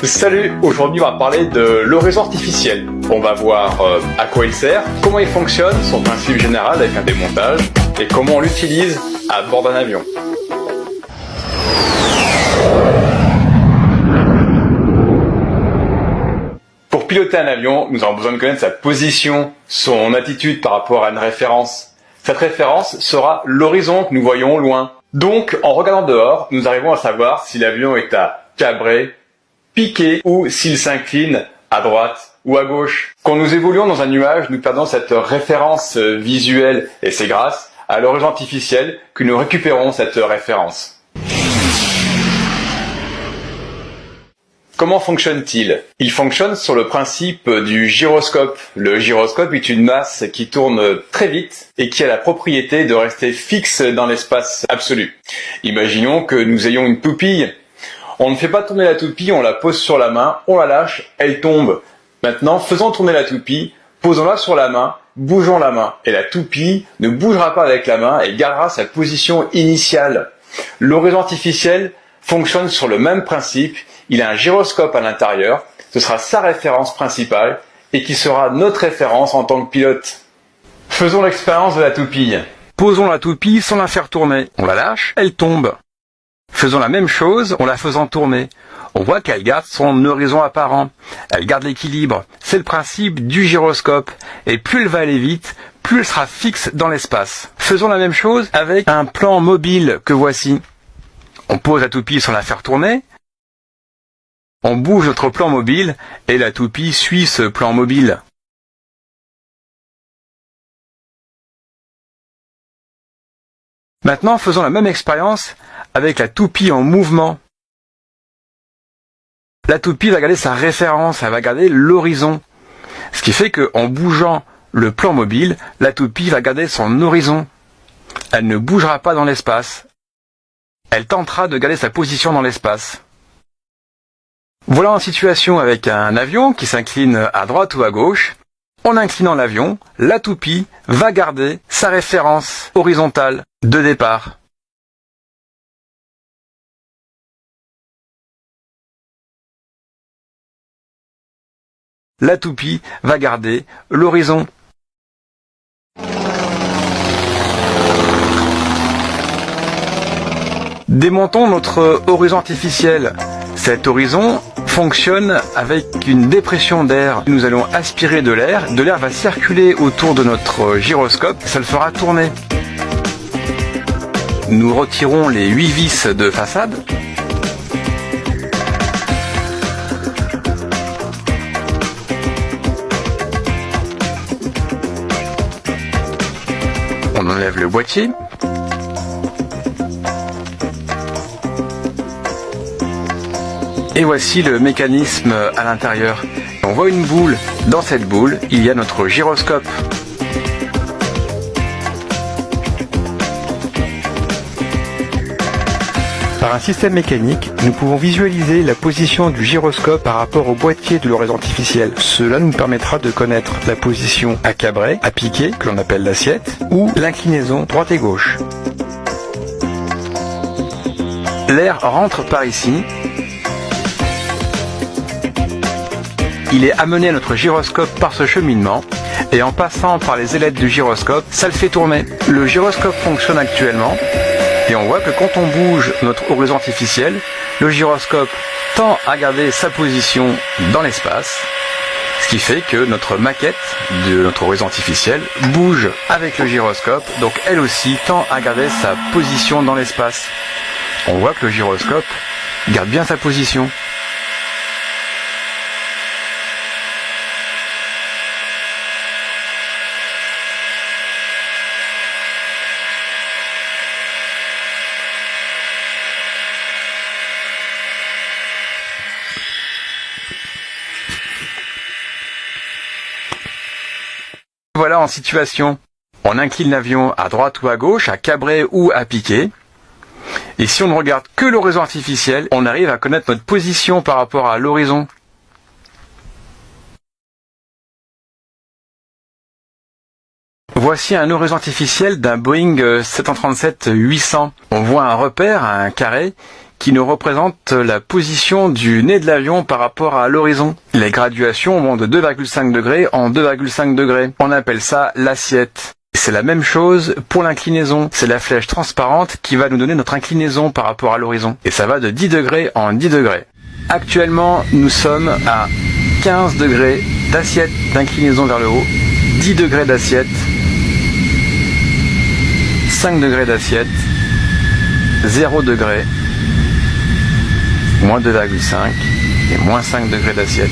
Salut, aujourd'hui on va parler de l'horizon artificiel. On va voir à quoi il sert, comment il fonctionne, son principe général avec un démontage, et comment on l'utilise à bord d'un avion. Pour piloter un avion, nous avons besoin de connaître sa position, son attitude par rapport à une référence. Cette référence sera l'horizon que nous voyons au loin. Donc, en regardant dehors, nous arrivons à savoir si l'avion est à cabrer, piqué ou s'il s'incline à droite ou à gauche. Quand nous évoluons dans un nuage, nous perdons cette référence visuelle et c'est grâce à l'horizon artificiel que nous récupérons cette référence. Comment fonctionne-t-il ? Il fonctionne sur le principe du gyroscope. Le gyroscope est une masse qui tourne très vite et qui a la propriété de rester fixe dans l'espace absolu. Imaginons que nous ayons une toupie. On ne fait pas tourner la toupie, on la pose sur la main, on la lâche, elle tombe. Maintenant, faisons tourner la toupie, posons-la sur la main, bougeons la main. Et la toupie ne bougera pas avec la main et gardera sa position initiale. L'horizon artificiel fonctionne sur le même principe. Il a un gyroscope à l'intérieur, ce sera sa référence principale et qui sera notre référence en tant que pilote. Faisons l'expérience de la toupie. Posons la toupie sans la faire tourner. On la lâche, elle tombe. Faisons la même chose en la faisant tourner. On voit qu'elle garde son horizon apparent. Elle garde l'équilibre. C'est le principe du gyroscope. Et plus elle va aller vite, plus elle sera fixe dans l'espace. Faisons la même chose avec un plan mobile que voici. On pose la toupie sans la faire tourner. On bouge notre plan mobile et la toupie suit ce plan mobile. Maintenant, faisons la même expérience avec la toupie en mouvement. La toupie va garder sa référence, elle va garder l'horizon. Ce qui fait qu'en bougeant le plan mobile, la toupie va garder son horizon. Elle ne bougera pas dans l'espace. Elle tentera de garder sa position dans l'espace. Voilà en situation avec un avion qui s'incline à droite ou à gauche. En inclinant l'avion, la toupie va garder sa référence horizontale de départ. La toupie va garder l'horizon. Démontons notre horizon artificiel. Cet horizon fonctionne avec une dépression d'air. Nous allons aspirer de l'air va circuler autour de notre gyroscope, ça le fera tourner. Nous retirons les 8 vis de façade. On enlève le boîtier. Et voici le mécanisme à l'intérieur. On voit une boule. Dans cette boule, il y a notre gyroscope. Par un système mécanique, nous pouvons visualiser la position du gyroscope par rapport au boîtier de l'horizon artificiel. Cela nous permettra de connaître la position à cabrer, à piquer, que l'on appelle l'assiette, ou l'inclinaison droite et gauche. L'air rentre par ici. Il est amené à notre gyroscope par ce cheminement et en passant par les ailettes du gyroscope, ça le fait tourner. Le gyroscope fonctionne actuellement et on voit que quand on bouge notre horizon artificiel, le gyroscope tend à garder sa position dans l'espace, ce qui fait que notre maquette de notre horizon artificiel bouge avec le gyroscope, donc elle aussi tend à garder sa position dans l'espace. On voit que le gyroscope garde bien sa position. Voilà en situation. On incline l'avion à droite ou à gauche, à cabrer ou à piquer. Et si on ne regarde que l'horizon artificiel, on arrive à connaître notre position par rapport à l'horizon. Voici un horizon artificiel d'un Boeing 737-800. On voit un repère, un carré, qui nous représente la position du nez de l'avion par rapport à l'horizon. Les graduations vont de 2,5 degrés en 2,5 degrés. On appelle ça l'assiette. C'est la même chose pour l'inclinaison. C'est la flèche transparente qui va nous donner notre inclinaison par rapport à l'horizon. Et ça va de 10 degrés en 10 degrés. Actuellement, nous sommes à 15 degrés d'assiette d'inclinaison vers le haut, 10 degrés d'assiette, 5 degrés d'assiette, 0 degré, moins 2,5 et moins 5 degrés d'assiette.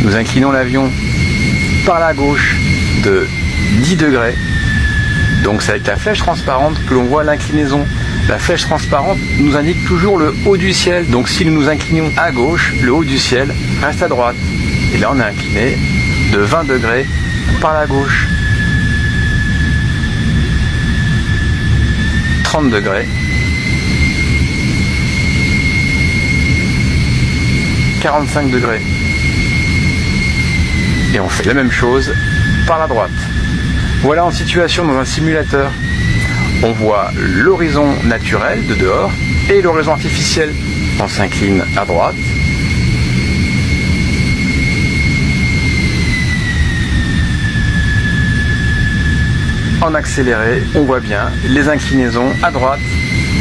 Nous inclinons l'avion par la gauche de 10 degrés. Donc c'est avec la flèche transparente que l'on voit l'inclinaison. La flèche transparente nous indique toujours le haut du ciel. Donc si nous nous inclinons à gauche, le haut du ciel reste à droite. Et là on est incliné de 20 degrés par la gauche. 30 degrés. 45 degrés. Et on fait la même chose par la droite. Voilà en situation dans un simulateur. On voit l'horizon naturel de dehors et l'horizon artificiel. On s'incline à droite. En accéléré, on voit bien les inclinaisons à droite,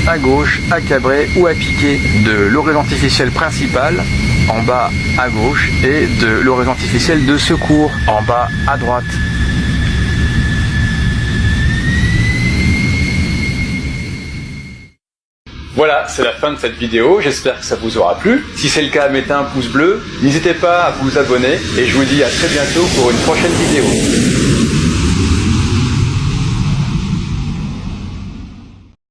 à gauche, à cabré ou à piqué de l'horizon artificiel principal en bas à gauche et de l'horizon artificiel de secours en bas à droite. Voilà, c'est la fin de cette vidéo, j'espère que ça vous aura plu. Si c'est le cas, mettez un pouce bleu, n'hésitez pas à vous abonner et je vous dis à très bientôt pour une prochaine vidéo.